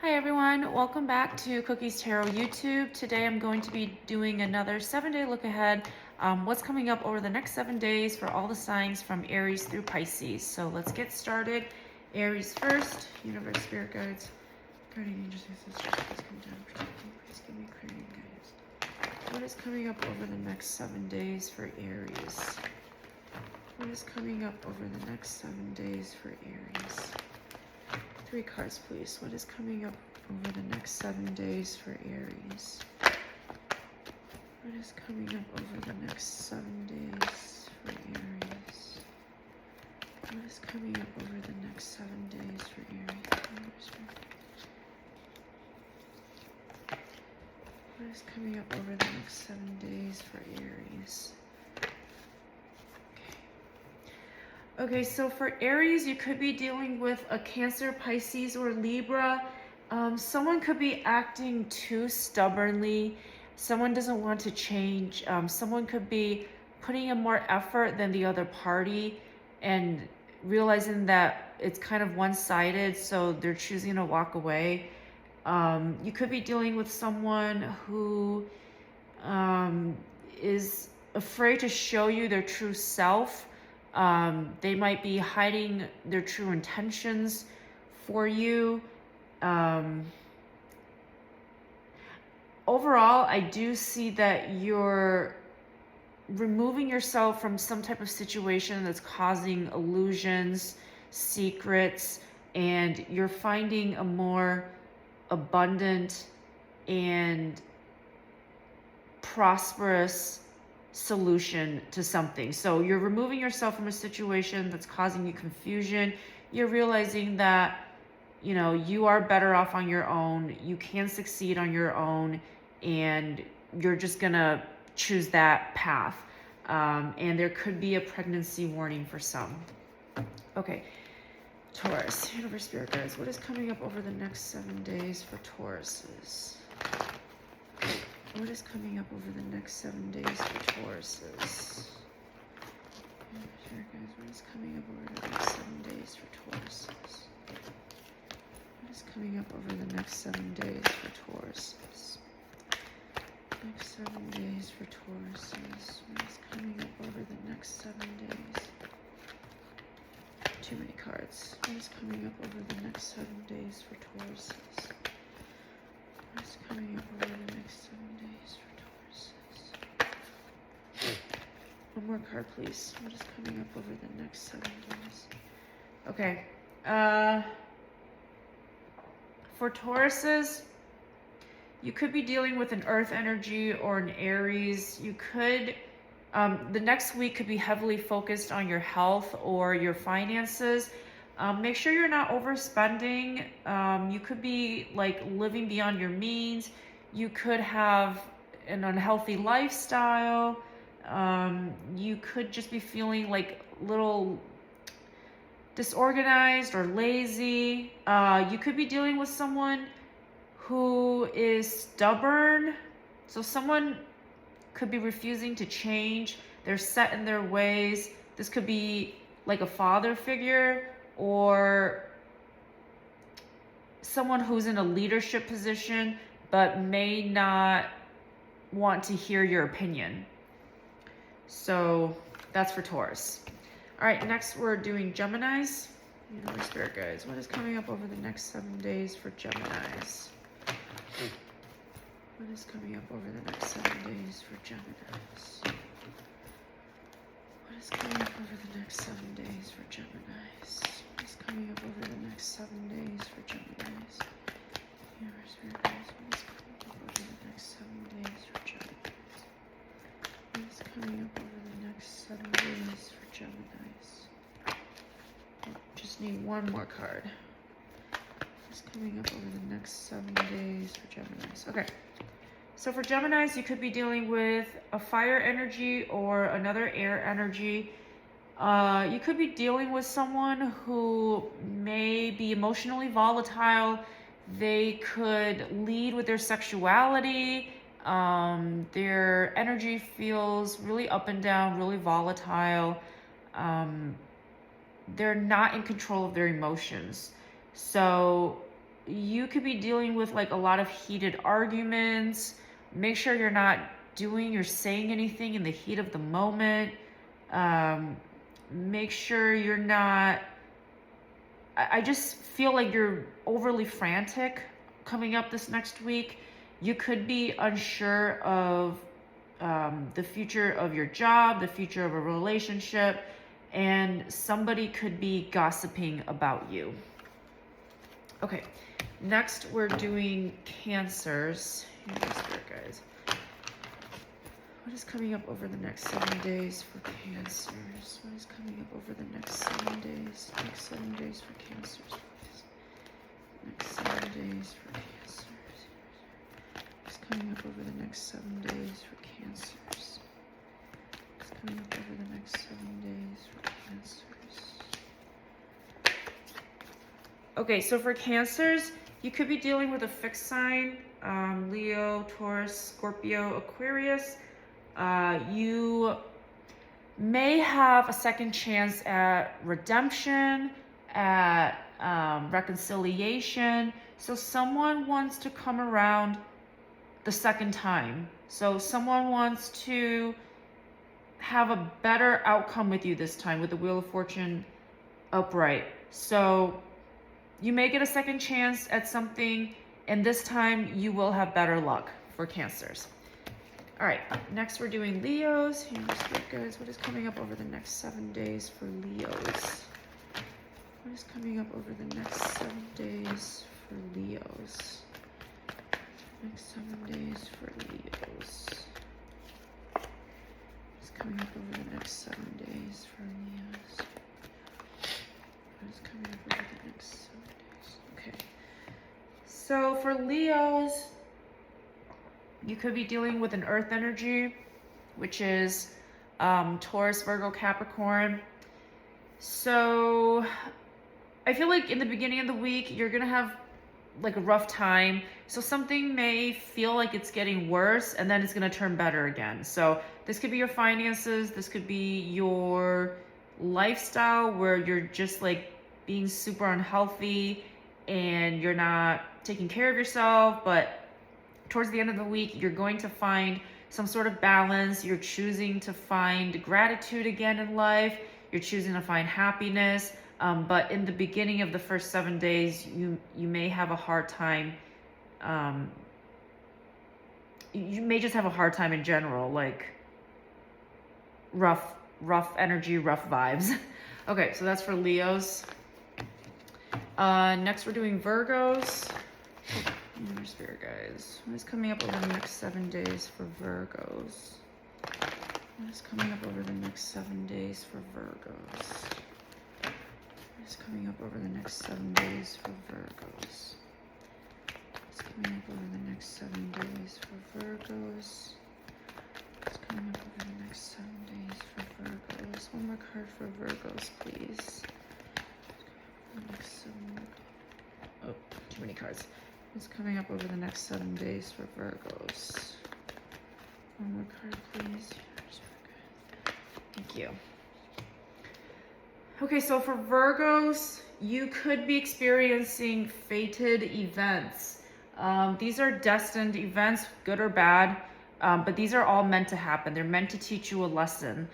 Hi everyone, welcome back to Cookies Tarot YouTube. Today I'm going to be doing another 7-day look ahead. What's coming up over the next 7 days for all the signs from Aries through Pisces. So let's get started. Aries first, universe, spirit guides, guardian angels, ancestors, please come down, protect me, please give me clarity and guidance. What is coming up over the next 7 days for Aries? What is coming up over the next 7 days for Aries? 3 cards, please. What is coming up over the next 7 days for Aries? What is coming up over the next 7 days for Aries? What is coming up over the next 7 days for Aries? What is coming up over the next 7 days for Aries? Okay, so for Aries, you could be dealing with a Cancer, Pisces, or Libra. Someone could be acting too stubbornly. Someone doesn't want to change. Someone could be putting in more effort than the other party and realizing that it's kind of one-sided, so they're choosing to walk away. You could be dealing with someone who is afraid to show you their true self. They might be hiding their true intentions for you. Overall, I do see that you're removing yourself from some type of situation that's causing illusions, secrets, and you're finding a more abundant and prosperous solution to something. So you're removing yourself from a situation that's causing you confusion. You're realizing that, you know, you are better off on your own. You can succeed on your own, and you're just gonna choose that path. And there could be a pregnancy warning for some. Okay, Taurus, universe, spirit guides, what is coming up over the next 7 days for Tauruses? What is coming up over the next 7 days for Tauruses? Sure, guys, what is coming up over the next 7 days for Tauruses? What is coming up over the next 7 days for Tauruses? Next 7 days for Tauruses. What is coming up over the next 7 days? Too many cards. What is coming up over the next 7 days for Tauruses? What is coming up over the next 7 days for Tauruses? One more card, please. What is coming up over the next 7 days? Okay. For Tauruses, you could be dealing with an Earth energy or an Aries. You could, the next week could be heavily focused on your health or your finances. Make sure you're not overspending. You could be like living beyond your means. You could have an unhealthy lifestyle. You could just be feeling like a little disorganized or lazy. You could be dealing with someone who is stubborn. So someone could be refusing to change. They're set in their ways. This could be like a father figure, or someone who's in a leadership position but may not want to hear your opinion. So that's for Taurus. All right, next we're doing Geminis. Universe, spirit guides, what is coming up over the next 7 days for Geminis? What is coming up over the next 7 days for Geminis? What is coming up over the next 7 days for Geminis? What is coming up over the next 7 days for Geminis? Universe, spirit guides, what is coming up over the next 7 days for Geminis? What is coming up over the next 7 days for Geminis? Oh, just need one more card. What's coming up over the next 7 days for Geminis? Okay. So for Geminis, you could be dealing with a fire energy or another air energy. You could be dealing with someone who may be emotionally volatile. They could lead with their sexuality. Their energy feels really up and down, really volatile. They're not in control of their emotions. So you could be dealing with like a lot of heated arguments. Make sure you're not doing or saying anything in the heat of the moment. Make sure you're not, I just feel like you're overly frantic coming up this next week. You could be unsure of the future of your job, the future of a relationship, and somebody could be gossiping about you. Okay, next we're doing Cancers. Here's the spirit guys. What is coming up over the next 7 days for Cancers? What is coming up over the next 7 days? Next 7 days for Cancers. Next 7 days for Cancers. What's coming up over the next 7 days for Cancers? What's coming up over the next 7 days for Cancers? Okay, so for Cancers, you could be dealing with a fixed sign, Leo, Taurus, Scorpio, Aquarius. You may have a second chance at redemption, at reconciliation. So someone wants to come around the second time. So someone wants to have a better outcome with you this time with the Wheel of Fortune upright. So you may get a second chance at something, and this time you will have better luck for Cancers. All right, next we're doing Leos. Here's guys. What is coming up over the next 7 days for Leos? What is coming up over the next 7 days for Leos? Next 7 days for Leos. What's coming up over the next 7 days for Leos? What is coming up over the next 7 days? Okay. So for Leos, you could be dealing with an earth energy, which is Taurus, Virgo, Capricorn. So I feel like in the beginning of the week, you're going to have like a rough time. So something may feel like it's getting worse, and then it's going to turn better again. So this could be your finances. This could be your lifestyle where you're just like being super unhealthy and you're not taking care of yourself. But towards the end of the week, you're going to find some sort of balance. You're choosing to find gratitude again in life. You're choosing to find happiness. But in the beginning of the first 7 days, you may have a hard time. You may just have a hard time in general, like rough energy, rough vibes. Okay, so that's for Leos. Next we're doing Virgos. Here's spirit guys. What is coming up over the next 7 days for Virgos? What is coming up over the next 7 days for Virgos? What is coming up over the next 7 days for Virgos? What's coming up over the next 7 days for Virgos? What's coming up over the next 7 days for Virgos? One more card for Virgos, please. Oh, too many cards. What's coming up over the next 7 days for Virgos? One more card, please. Thank you. Okay, so for Virgos, you could be experiencing fated events. These are destined events, good or bad, but these are all meant to happen. They're meant to teach you a lesson.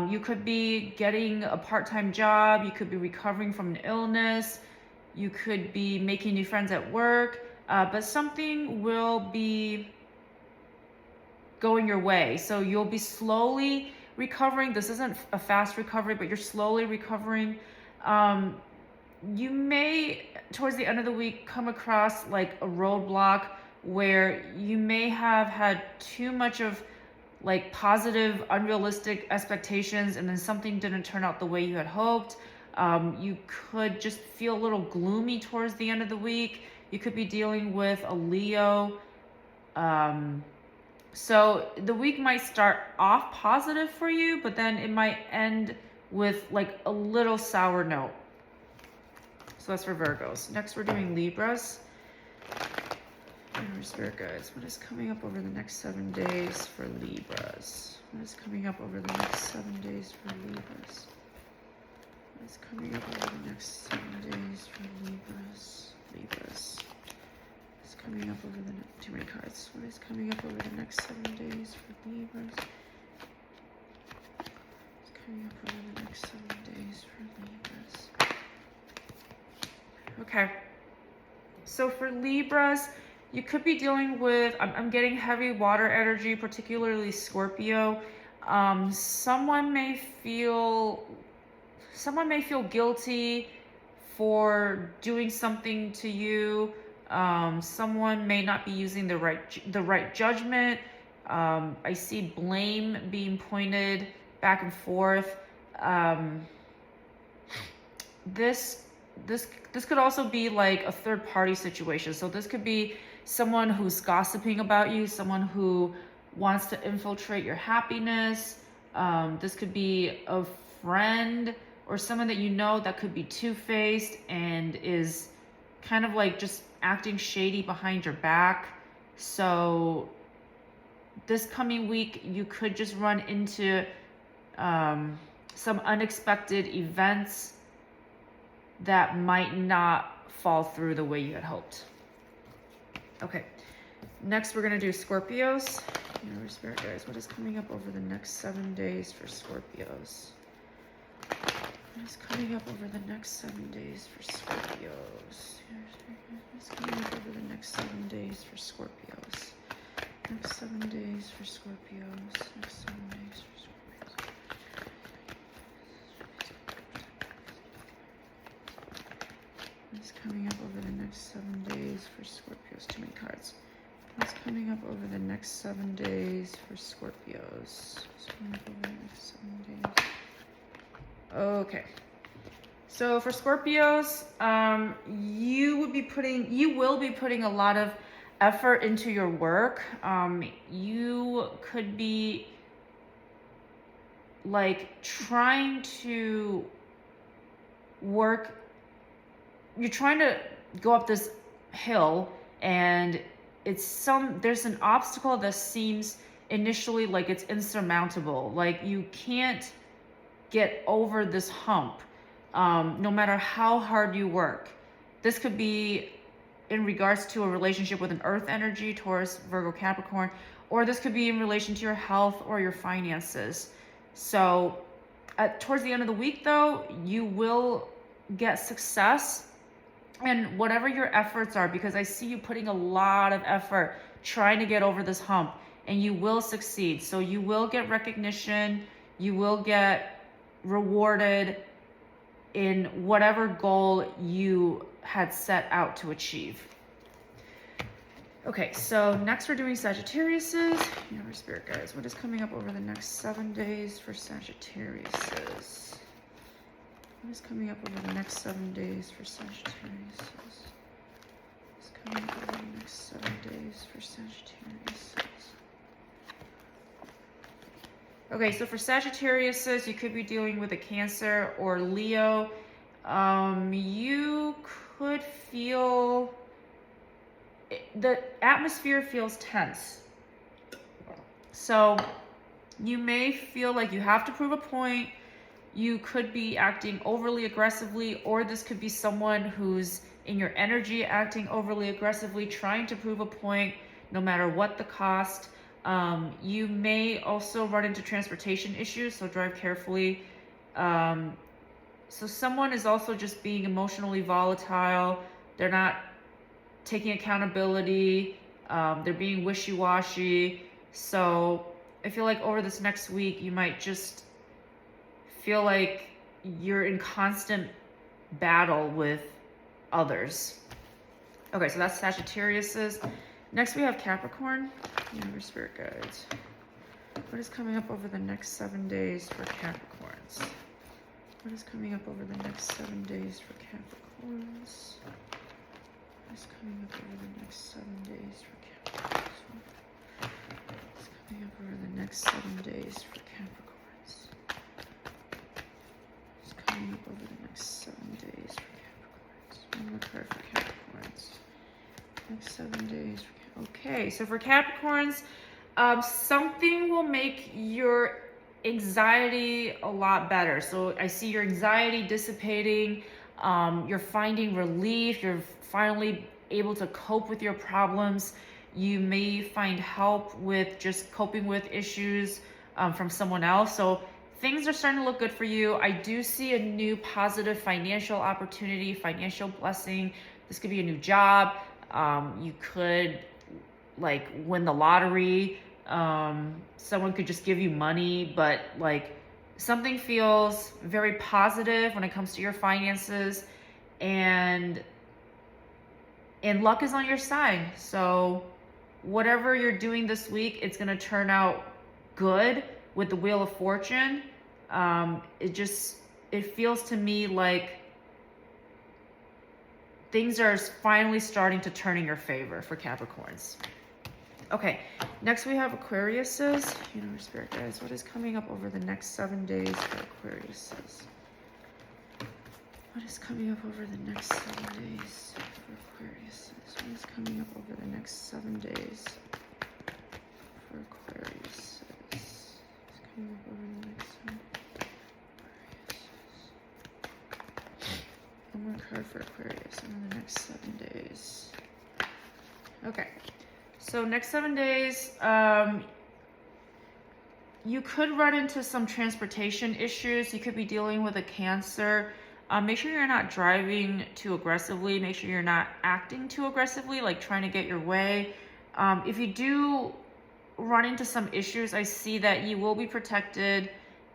You could be getting a part-time job. You could be recovering from an illness. You could be making new friends at work, but something will be going your way. So you'll be slowly recovering. This isn't a fast recovery, but you're slowly recovering. You may, towards the end of the week, come across like a roadblock where you may have had too much of like positive, unrealistic expectations, and then something didn't turn out the way you had hoped. You could just feel a little gloomy towards the end of the week. You could be dealing with a Leo. So the week might start off positive for you, but then it might end with like a little sour note. So that's for Virgos. Next, we're doing Libras. Spirit guides. What is coming up over the next 7 days for Libras? What is coming up over the next 7 days for Libras? What is coming up over the next 7 days for Libras? Libras. coming up over the next, too many cards. What is coming up over the next 7 days for Libras? What's coming up over the next 7 days for Libras? Okay. So for Libras, you could be dealing with, I'm getting heavy water energy, particularly Scorpio. Someone may feel guilty for doing something to you. Someone may not be using the right judgment. I see blame being pointed back and forth. This could also be like a third party situation. So this could be someone who's gossiping about you, someone who wants to infiltrate your happiness. This could be a friend or someone that you know that could be two-faced and is kind of like just acting shady behind your back. So this coming week, you could just run into some unexpected events that might not fall through the way you had hoped. Okay, next we're gonna do Scorpios. Your spirit guys, what is coming up over the next 7 days for Scorpios? What is coming up over the next 7 days for Scorpios? What is coming up over the next 7 days for Scorpios? Next 7 days for Scorpios. Next 7 days for Scorpios. What's coming up over the next 7 days for Scorpios? Too many cards. What's coming up over the next 7 days for Scorpios? What's coming up over the next 7 days? Okay. So for Scorpios, you will be putting a lot of effort into your work. You could be like trying to work. You're trying to go up this hill and there's an obstacle that seems initially like it's insurmountable. Like you can't get over this hump, no matter how hard you work. This could be in regards to a relationship with an earth energy, Taurus, Virgo, Capricorn, or this could be in relation to your health or your finances. So towards the end of the week though, you will get success and whatever your efforts are, because I see you putting a lot of effort trying to get over this hump, and you will succeed. So you will get recognition, you will get rewarded in whatever goal you had set out to achieve. Okay, so next we're doing Sagittariuses. Your spirit guys, what is coming up over the next 7 days for Sagittariuses? What is coming up over the next 7 days for Sagittarius? What's coming up over the next 7 days for Sagittarius? Okay, so for Sagittarius, you could be dealing with a Cancer or Leo. You could feel the atmosphere feels tense. So you may feel like you have to prove a point. You could be acting overly aggressively, or this could be someone who's in your energy acting overly aggressively, trying to prove a point no matter what the cost. You may also run into transportation issues, so drive carefully. So someone is also just being emotionally volatile. They're not taking accountability. They're being wishy-washy. So I feel like over this next week, you might just feel like you're in constant battle with others. Okay, so that's Sagittarius's. Next we have Capricorn. Your spirit guides. What is coming up over the next 7 days for Capricorns? What is coming up over the next 7 days for Capricorns? What is coming up over the next 7 days for Capricorns? What is coming up over the next 7 days for Capricorns? What is coming up over the next 7 days for Capricorns? One more card for Capricorns. Next 7 days for Okay, so for Capricorns, something will make your anxiety a lot better. So I see your anxiety dissipating. You're finding relief. You're finally able to cope with your problems. You may find help with just coping with issues from someone else. So things are starting to look good for you. I do see a new positive financial opportunity, financial blessing. This could be a new job. You could like win the lottery. Someone could just give you money, but like something feels very positive when it comes to your finances, and luck is on your side. So whatever you're doing this week, it's going to turn out good with the Wheel of Fortune. It feels to me like things are finally starting to turn in your favor for Capricorns. Okay, next we have Aquariuses. Universe, Spirit guys, what is coming up over the next 7 days for Aquariuses? What is coming up over the next 7 days for Aquariuses? What is coming up over the next 7 days for Aquariuses? What's coming up over the next 7 Aquariuses? One more card for Aquarius over the next 7 days. Okay. So next 7 days, you could run into some transportation issues. You could be dealing with a Cancer. Make sure you're not driving too aggressively. Make sure you're not acting too aggressively, like trying to get your way. If you do run into some issues, I see that you will be protected.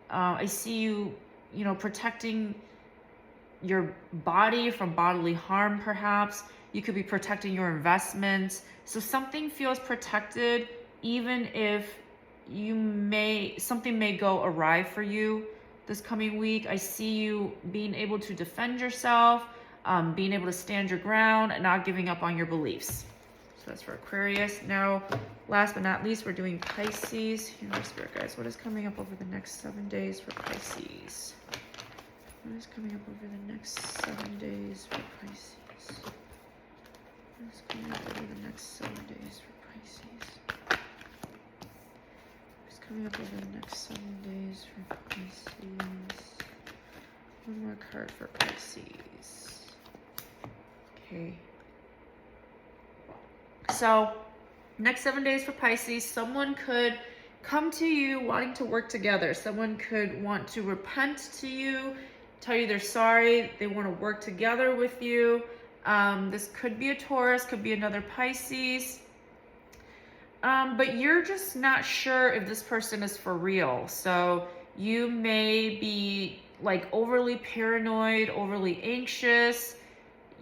I see you, protecting your body from bodily harm, perhaps. You could be protecting your investments. So something feels protected, even if something may go awry for you this coming week. I see you being able to defend yourself, being able to stand your ground, and not giving up on your beliefs. So that's for Aquarius. Now, last but not least, we're doing Pisces. Universe, Spirit guys, what is coming up over the next 7 days for Pisces? What is coming up over the next 7 days for Pisces? What is coming up over the next 7 days for Pisces? What's coming up over the next 7 days for Pisces? One more card for Pisces. Okay. So, next 7 days for Pisces, someone could come to you wanting to work together. Someone could want to repent to you, tell you they're sorry, they want to work together with you. This could be a Taurus, could be another Pisces. But you're just not sure if this person is for real. So you may be like overly paranoid, overly anxious.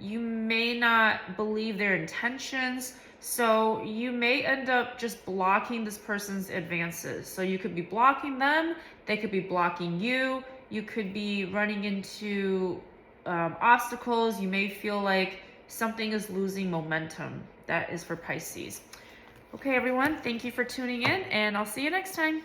You may not believe their intentions. So you may end up just blocking this person's advances. So you could be blocking them. They could be blocking you. You could be running into obstacles. You may feel like something is losing momentum. That is for Pisces. Okay, everyone, thank you for tuning in, and I'll see you next time.